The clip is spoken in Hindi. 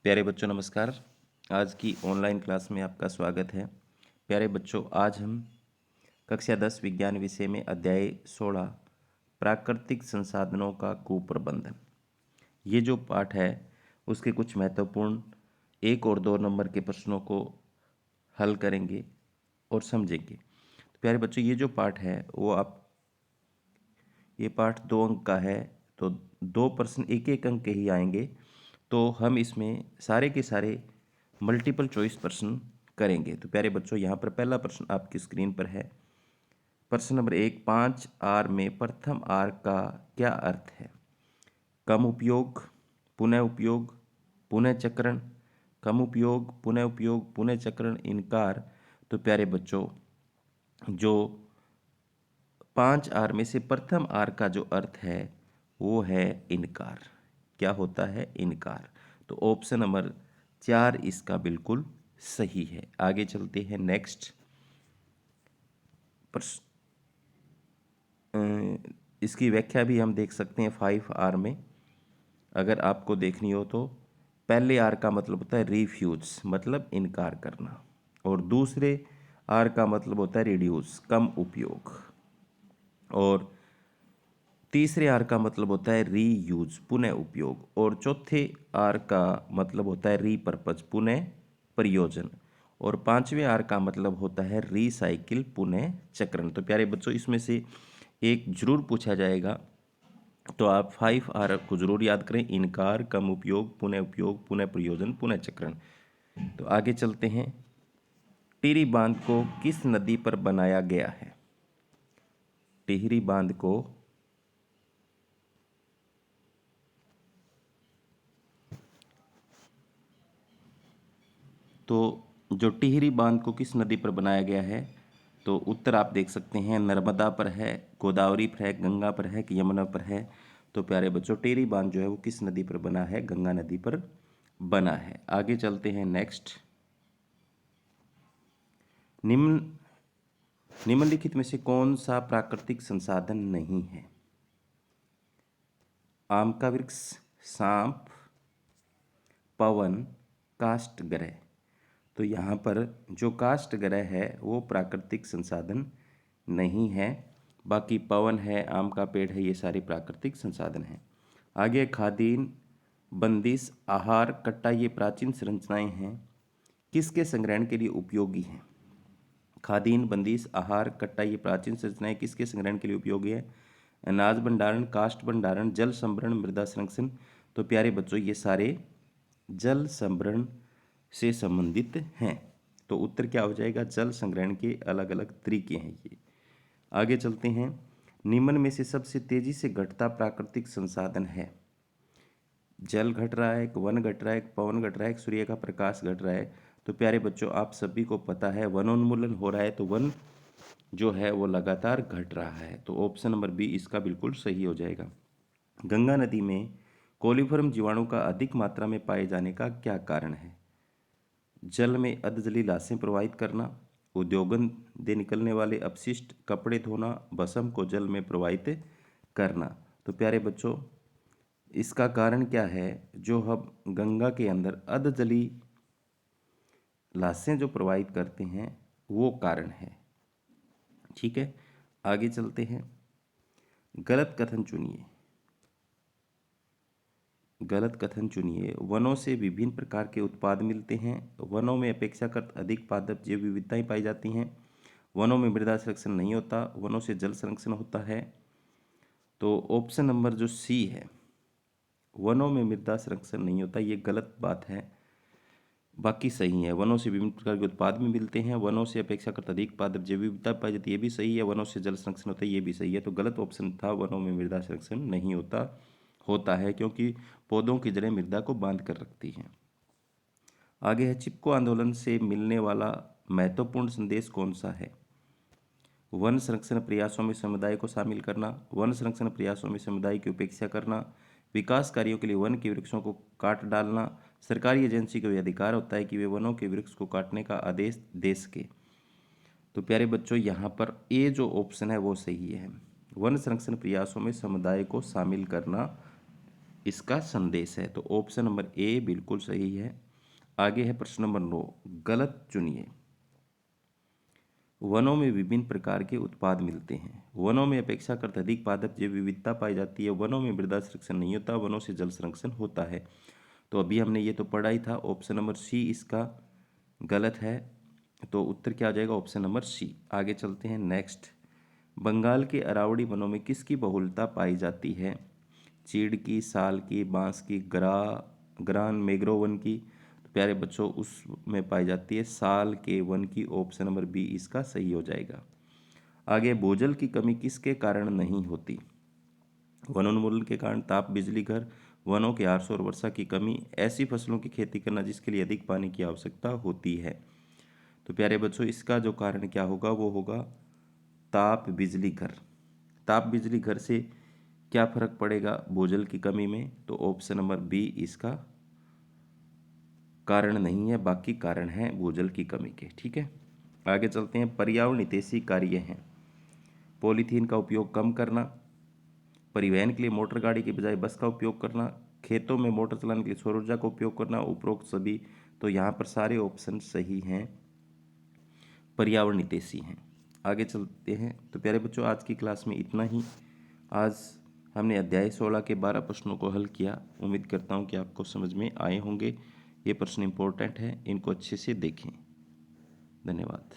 प्यारे बच्चों नमस्कार। आज की ऑनलाइन क्लास में आपका स्वागत है। प्यारे बच्चों, आज हम कक्षा 10 विज्ञान विषय में अध्याय 16 प्राकृतिक संसाधनों का कुप्रबंधन, ये जो पाठ है उसके कुछ महत्वपूर्ण 1 और 2 नंबर के प्रश्नों को हल करेंगे और समझेंगे। तो प्यारे बच्चों, ये जो पाठ है वो ये पाठ 2 अंक का है, तो 2 प्रश्न 1-1 अंक के ही आएंगे। तो हम इसमें सारे के सारे मल्टीपल चॉइस प्रश्न करेंगे। तो प्यारे बच्चों, यहाँ पर पहला प्रश्न आपकी स्क्रीन पर है। प्रश्न नंबर 1, 5R में प्रथम R का क्या अर्थ है? कम उपयोग, पुनः उपयोग, पुनः चक्रण, कम उपयोग, पुनः उपयोग, पुनः चक्रण, इनकार। तो प्यारे बच्चों, जो 5R में से प्रथम R का जो अर्थ है वो है इनकार। क्या होता है? इनकार। तो ऑप्शन नंबर 4 इसका बिल्कुल सही है। आगे चलते हैं नेक्स्ट प्रश्न। इसकी व्याख्या भी हम देख सकते हैं 5R में। अगर आपको देखनी हो तो पहले R का मतलब होता है रिफ्यूज, मतलब इनकार करना, और दूसरे R का मतलब होता है रिड्यूस, कम उपयोग, और तीसरे आर का मतलब होता है रीयूज, पुनः उपयोग, और चौथे आर का मतलब होता है रीपर्पज, पुनः प्रयोजन, और पांचवें आर का मतलब होता है रीसाइकिल, पुनः चक्रण। तो प्यारे बच्चों, इसमें से एक जरूर पूछा जाएगा, तो आप 5R को जरूर याद करें। इनकार, कम उपयोग, पुनः प्रयोजन, पुनः चक्रण। तो आगे चलते हैं। टिहरी बांध को किस नदी पर बनाया गया है? टिहरी बांध को तो जो टिहरी बांध को किस नदी पर बनाया गया है, तो उत्तर आप देख सकते हैं, नर्मदा पर है, गोदावरी पर है, गंगा पर है कि यमुना पर है। तो प्यारे बच्चों, टिहरी बांध जो है वो किस नदी पर बना है? गंगा नदी पर बना है। आगे चलते हैं नेक्स्ट। निम्न निम्नलिखित में से कौन सा प्राकृतिक संसाधन नहीं है? आम का वृक्ष, सांप, पवन, काष्ठ ग्रह। तो यहाँ पर जो काष्ठ ग्रह है वो प्राकृतिक संसाधन नहीं है। बाकी पवन है, आम का पेड़ है, ये सारे प्राकृतिक संसाधन हैं। आगे खादीन, बंदिश, आहार, कट्टा, ये प्राचीन संरचनाएं हैं, किसके संग्रहण के लिए उपयोगी हैं? खादीन, बंदिश, आहार, कट्टा, ये प्राचीन संरचनाएं किसके संग्रहण के लिए उपयोगी है? अनाज भंडारण, काष्ठ भंडारण, जल संभरण, मृदा संरक्षण। तो प्यारे बच्चों, ये सारे जल संभरण से संबंधित हैं। तो उत्तर क्या हो जाएगा? जल संग्रहण के अलग अलग तरीके हैं ये। आगे चलते हैं। निम्न में से सबसे तेजी से घटता प्राकृतिक संसाधन है? जल घट रहा है, एक वन घट रहा है, एक पवन घट रहा है, एक सूर्य का प्रकाश घट रहा है। तो प्यारे बच्चों, आप सभी को पता है वनोन्मूलन हो रहा है, तो वन जो है वो लगातार घट रहा है। तो ऑप्शन नंबर बी इसका बिल्कुल सही हो जाएगा। गंगा नदी में कोलीफॉर्म जीवाणु का अधिक मात्रा में पाए जाने का क्या कारण है? जल में अधजली लाशें प्रवाहित करना, उद्योगन से निकलने वाले अपशिष्ट, कपड़े धोना, भस्म को जल में प्रवाहित करना। तो प्यारे बच्चों, इसका कारण क्या है? जो हम गंगा के अंदर अधजली लाशें जो प्रवाहित करते हैं वो कारण है। ठीक है, आगे चलते हैं। गलत कथन चुनिए। गलत कथन चुनिए। वनों से विभिन्न प्रकार के उत्पाद मिलते हैं। वनों में अपेक्षाकृत अधिक पादप जैव विविधताएं पाई जाती हैं। वनों में मृदा संरक्षण नहीं होता, वनों से जल संरक्षण होता है। तो ऑप्शन नंबर जो सी है, वनों में मृदा संरक्षण नहीं होता, ये गलत बात है। बाकी सही है। वनों से विभिन्न प्रकार के उत्पाद भी मिलते हैं, वनों से अपेक्षाकृत अधिक पादप जैव विविधता पाई जाती है, ये भी सही है। वनों से जल संरक्षण होता है, ये भी सही है। तो गलत ऑप्शन था, वनों में मृदा संरक्षण नहीं होता, होता है क्योंकि पौधों की जड़ें मृदा को बांध कर रखती हैं। आगे है, चिपको आंदोलन से मिलने वाला महत्वपूर्ण संदेश कौन सा है? वन संरक्षण प्रयासों में समुदाय को शामिल करना, वन संरक्षण प्रयासों में समुदाय की उपेक्षा करना, विकास कार्यों के लिए वन के वृक्षों को काट डालना, सरकारी एजेंसी को यह अधिकार होता है कि वे वनों के वृक्ष को काटने का आदेश दे सके। तो प्यारे बच्चों, यहाँ पर ए जो ऑप्शन है वो सही है। वन संरक्षण प्रयासों में समुदाय को शामिल करना इसका संदेश है। तो ऑप्शन नंबर ए बिल्कुल सही है। आगे है प्रश्न नंबर 9, गलत चुनिए। वनों में विभिन्न प्रकार के उत्पाद मिलते हैं। वनों में अपेक्षाकृत अधिक पादप जैव विविधता पाई जाती है। वनों में मृदा संरक्षण नहीं होता, वनों से जल संरक्षण होता है। तो अभी हमने ये तो पढ़ा ही था। ऑप्शन नंबर सी इसका गलत है। तो उत्तर क्या आ जाएगा? Option number C. आगे चलते हैं नेक्स्ट। बंगाल के अरावली वनों में किसकी बहुलता पाई जाती है? चीड़ की, साल की, बांस की, ग्रान मैंग्रोव वन की। तो प्यारे बच्चों उसमें पाई जाती है साल के वन की। ऑप्शन नंबर बी इसका सही हो जाएगा। आगे, भूजल की कमी किसके कारण नहीं होती? वनोन्मूलन के कारण, ताप बिजली घर, वनों के आरसों और वर्षा की कमी, ऐसी फसलों की खेती करना जिसके लिए अधिक पानी की आवश्यकता होती है। तो प्यारे बच्चों इसका जो कारण क्या होगा वो होगा ताप बिजली घर। ताप बिजली घर से क्या फर्क पड़ेगा भूजल की कमी में? तो ऑप्शन नंबर बी इसका कारण नहीं है, बाकी कारण हैं भूजल की कमी के। ठीक है, आगे चलते हैं। पर्यावरण हितैषी कार्य हैं। पॉलीथीन का उपयोग कम करना, परिवहन के लिए मोटर गाड़ी के बजाय बस का उपयोग करना, खेतों में मोटर चलाने के लिए सौर ऊर्जा का उपयोग करना, उपरोक्त सभी। तो यहाँ पर सारे ऑप्शन सही हैं, पर्यावरण हितैषी हैं। आगे चलते हैं। तो प्यारे बच्चों आज की क्लास में इतना ही। आज हमने अध्याय 16 के 12 प्रश्नों को हल किया। उम्मीद करता हूँ कि आपको समझ में आए होंगे। ये प्रश्न इंपॉर्टेंट है, इनको अच्छे से देखें। धन्यवाद।